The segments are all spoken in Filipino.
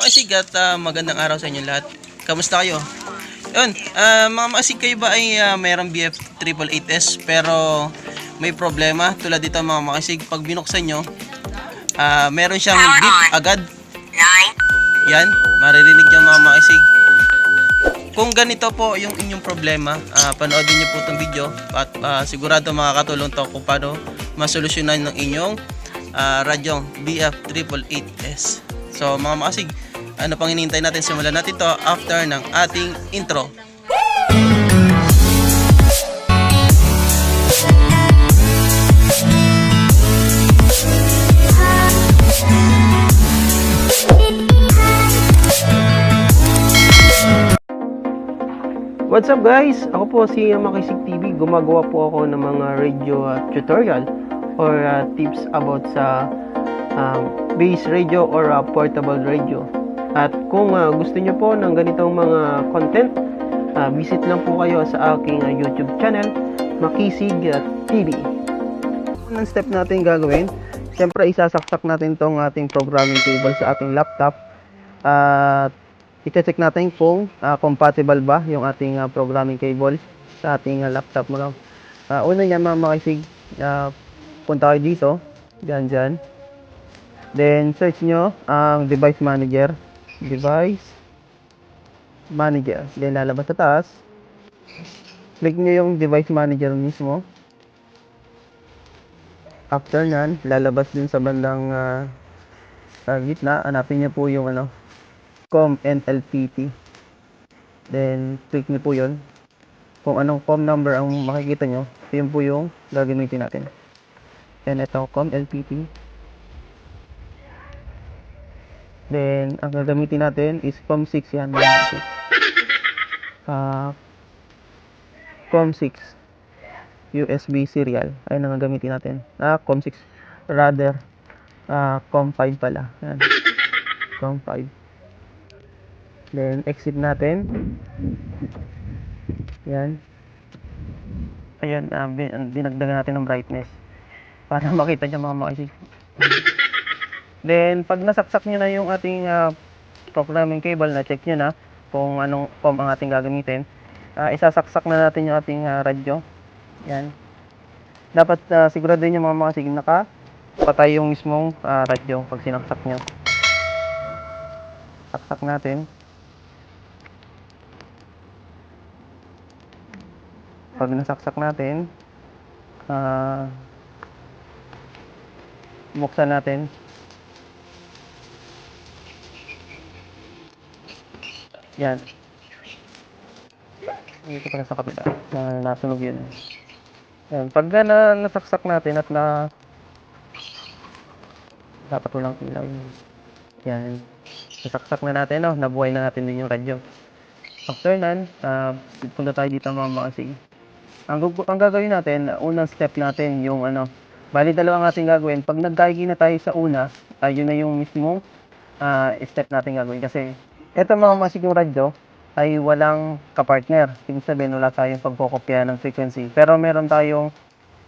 Makisig at magandang araw sa inyo lahat. Kamusta kayo? Yun, mga makisig, kayo ba ay mayroong BF888S pero may problema tulad dito mga makisig, pag binuksan nyo, meron siyang beep agad. Yan, maririnig nyo mga makisig. Kung ganito po yung inyong problema, panoodin nyo po itong video at sigurado makakatulong to kung paano masolusyonan ng inyong radyong BF888S. So mga makasig, ano pang hinihintay natin? Simulan natin to after ng ating intro. What's up guys? Ako po si Makisig TV. Gumagawa po ako ng mga radio tutorial or tips about sa base radio or portable radio. At kung gusto nyo po ng ganitong mga content, visit lang po kayo sa aking YouTube channel, Makisig TV. Unang step natin gagawin, siyempre isasaksak natin tong ating programming cable sa ating laptop at i-check natin kung compatible ba yung ating programming cable sa ating laptop mo. Una niya mga makisig, punta kayo dito, dyan. Then search nyo ang device manager. Then lalabas sa taas. Click nyo yung device manager mismo. After nan, lalabas din sa bandang gitna. Hanapin nyo po yung COM and LPT. Then click nyo po yun. Kung anong COM number ang makikita nyo, yun po yung gagamitin natin. And ito COM LPT. Then ang gagamitin natin is COM6 yan. COM6 USB serial. Ayun ang gagamitin natin. COM6 rather COM5 pala. Yan. COM5. Then exit natin. Yan. Ayun, dinagdagan natin ng brightness para makita niyo mga makisig. Then pag nasaksak niyo na yung ating programming cable, na check niyo na kung anong COM ang ating gagamitin, isasaksak na natin yung ating radyo. Yan. Dapat siguraduhin niyo mga makisig nakapatay yung mismong radyo pag sinaksak niyo. Saksak natin. Pag nasaksak natin, buksan natin. Yan. Dito pala sa kabila. Nasunog yun. Yan. Pag nasaksak natin at dapat walang ilaw yun. Yan. Nasaksak na natin, no? Nabuhay na natin din yung radyo. After nan, punta tayo dito mga makasig. Ang gagawin natin, unang step natin yung bali dalawang ating gagawin. Pag nagkaigi na tayo sa una, yun na yung mismong step natin gagawin. Kasi eto mga makasig, yung radyo ay walang kapartner. Ibig sabihin wala tayong pagkokopya ng frequency. Pero meron tayong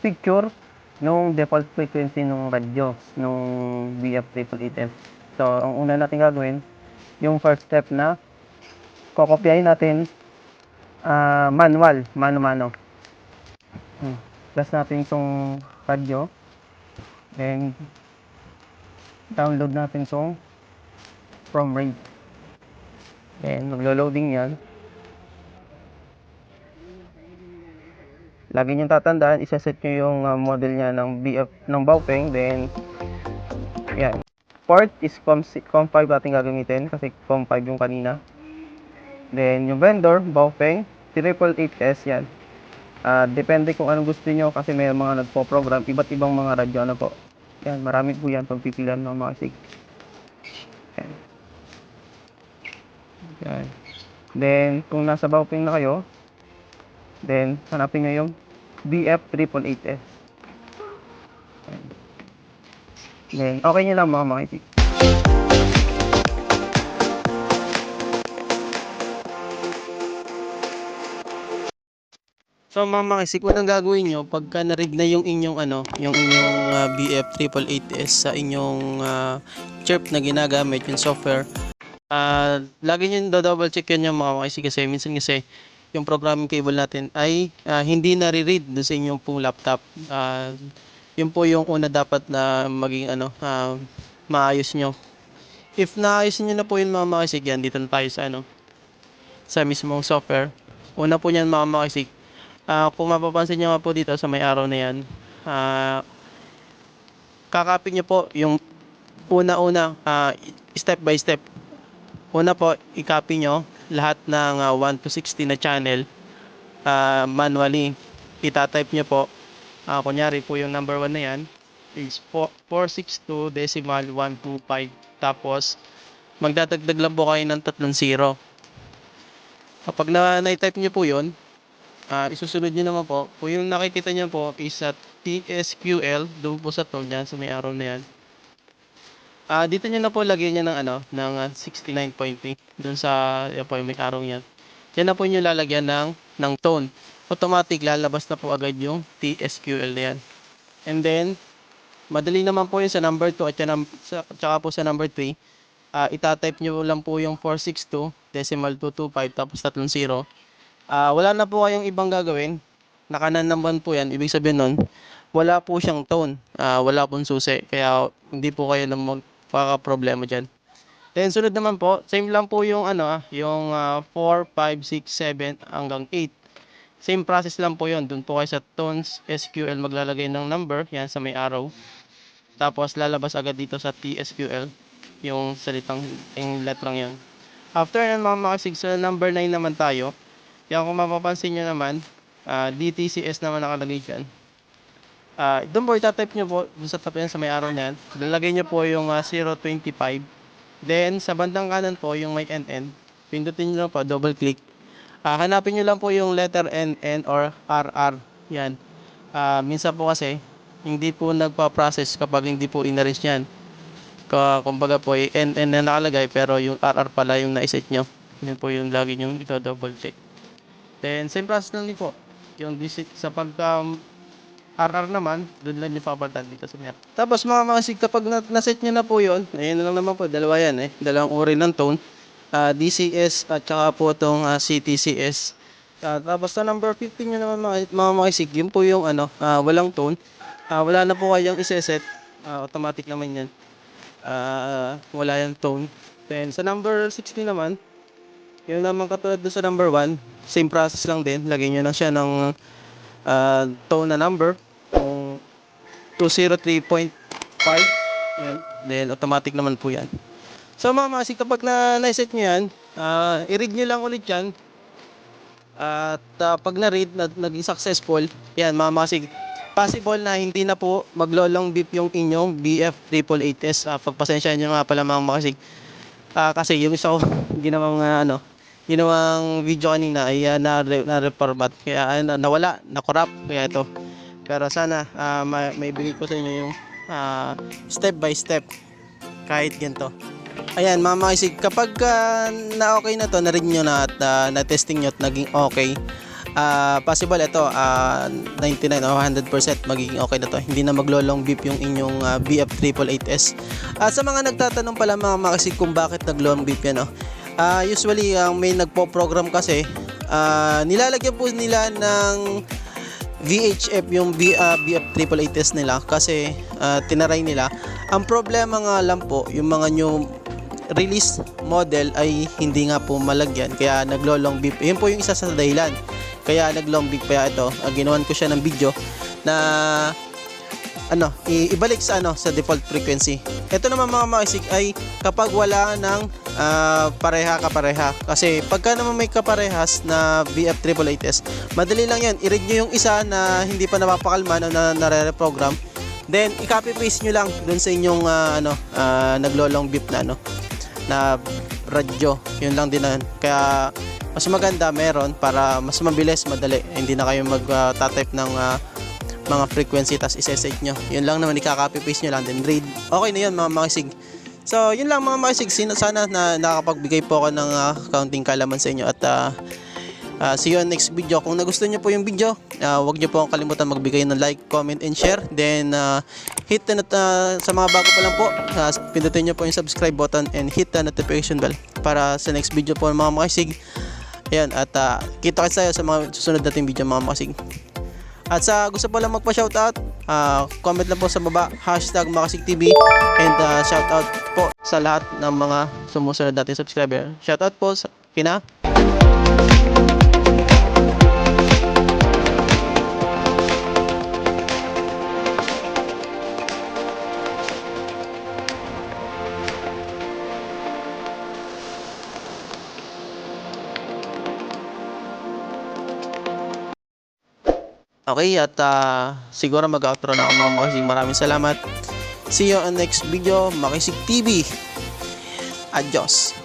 picture nung default frequency ng radyo, nung BF888S. So ang una natin gagawin, yung first step na kokopyahin natin mano-mano. Plus natin itong radyo. Then download natin itong from RAID. Then maglo-loading yan. Lagi nyo tatandaan, isaset nyo yung model nya ng BF ng Baofeng. Then yan, port is COM5 ating gagamitin kasi COM5 yung kanina. Then yung vendor, Baofeng 888S yan. Depende kung anong gusto niyo kasi may mga nagpo-program, iba't ibang mga radyo po. Yan, marami po yan pagpipilian ng mga sig. Yan. Then kung nasa Baofeng na kayo, then hanapin niyo yung BF888S. Then okay niyo lang mga makisig. So mga makisig, unang gagawin nyo pagka na-read na yung inyong BF888S sa inyong chirp na ginagamit, yung software, Lagi nyo double check yan yung mga makisi kasi minsan kasi yung programming cable natin ay hindi nare-read doon sa inyong pong laptop. Yun po yung una dapat na maging maayos nyo. If naayos nyo na po yung mga makisig yan, dito na tayo sa sa mismong software. Una po niyan mga makisig. Kung mapapansin nyo nga po dito sa may araw na yan, kakapin nyo po yung una-una, step by step. Una po, i-copy nyo lahat ng 1 to 60 na channel manually. Ita-type nyo po, kunyari po yung number 1 na yan is 462 decimal 125. Tapos, magdadagdag lang po kayo ng 3 0. Kapag na-type nyo po yun, isusunod nyo naman po, kung yung nakikita nyo po is at TSQL, doon po sa tool niya, sa may arrow na yan. Dito nyo na po lagyan niya ng 69.3 doon sa yan po, yung may arrow yan. Yan na po nyo lalagyan ng tone. Automatic lalabas na po agad yung TSQL na yan. And then, madali naman po yun sa number 2 at tsaka po sa number 3. Itatype nyo lang po yung 462 decimal 225 tapos 30. Wala na po kayong ibang gagawin. Nakanan naman po yan. Ibig sabihin nun, wala po siyang tone. Wala pong susi. Kaya hindi po kayo na magkakaproblema dyan. Then sunod naman po, same lang po yung yung 4, 5, 6, 7 hanggang 8. Same process lang po yun. Doon po kayo sa tones SQL maglalagay ng number. Yan sa may arrow. Tapos lalabas agad dito sa TSQL yung salitang yung letrang yan. After yan mga makasig sa number 9 naman tayo. Yan kung mapapansin nyo naman, DTCS naman nakalagay dyan. Doon po itatype nyo po dun sa top yan sa may arrow na yan. Lalagay nyo po yung 025. Then sa bandang kanan po yung may NN. Pindutin nyo lang po, double click. Hanapin nyo lang po yung letter NN or RR. Yan. Minsan po kasi hindi po nagpa-process kapag hindi po in-arrange yan. Kumbaga po NN na nakalagay pero yung RR pala yung na-set nyo. Yun po yung lagi nyo ito double check. Then same process lang din po. Yung sa pagka RR naman, doon lang yung papalitan dito sa map. Tapos mga makasig, kapag naset nyo na po yun, ayun na lang naman po, dalawa yan dalawang uri ng tone. DCS at saka po itong CTCS. Tapos sa number 15 nyo naman mga makisig, yun po yung walang tone. Wala na po kayong iseset. Automatic naman yan. Wala yung tone. Then sa number 16 naman, yun naman katulad doon sa number 1, same process lang din. Lagyan nyo lang siya ng tone na number, kung 203.5. Yan. Then automatic naman po yan. So mga makasig, kapag na-set nyo yan, i-read nyo lang ulit yan. At pag na-read, naging successful, yan mga makasig, possible na hindi na po maglo-long beep yung inyong BF888S. Pagpasensyahan nyo nga pala mga makasig. Kasi yung isa ko ginawang video kanina ay na-reformat. Kaya nawala, na-corrupt. Kaya ito. Pero sana may bigay ko sa inyo yung step by step. Kahit ganito. Ayan mga makisig, kapag na-okay na to, na-read nyo na at na-testing nyo at naging okay, possible ito 99 o 100% magiging okay na to. Hindi na maglo-long beep yung inyong BF888S. Sa mga nagtatanong pala mga makisig kung bakit nag-long beep yan, usually may nagpo-program kasi nilalagyan po nila ng VHF yung BF888S nila kasi tinaray nila. Ang problema nga lang po, yung mga new release model ay hindi nga po malagyan, kaya naglo-long beep. Yun po yung isa sa dahilan kaya nag-long beep. Kaya ito, ginawan ko siya ng video na ibalik sa default frequency. Ito naman mga makisig ay kapag wala ng kapareha. Kasi pagka naman may kaparehas na BF888S, madali lang yan. I-read nyo yung isa na hindi pa napapakalman o na nare-reprogram. Then i-copy paste nyo lang dun sa inyong naglo-long beep na radyo. Yun lang din. Kaya mas maganda meron para mas mabilis, madali. Hindi na kayo mag-type ng mga frequency tas iseset nyo. Yun lang naman, i-copy paste nyo lang, then read. Okay na yun mga makisig. So yun lang mga makisig. Sana na nakakapagbigay po ako ng counting kalaman sa inyo at See you on next video. Kung nagustuhan nyo po yung video, huwag nyo po kalimutan magbigay ng like, comment, and share. Then hit the sa mga bago pa lang po, pindutin nyo po yung subscribe button and hit the notification bell para sa next video po ng mga makasig. Ayan, at kita-kits tayo sa mga susunod nating video mga makasig. At sa gusto po lang magpa-shoutout, comment lang po sa baba, #MakasigTV, and shoutout po sa lahat ng mga sumusunod nating subscriber. Shoutout po sa kina okay, at siguro mag-outro na ako mga makasig. Maraming salamat. See you on next video, Makisig TV. Adios.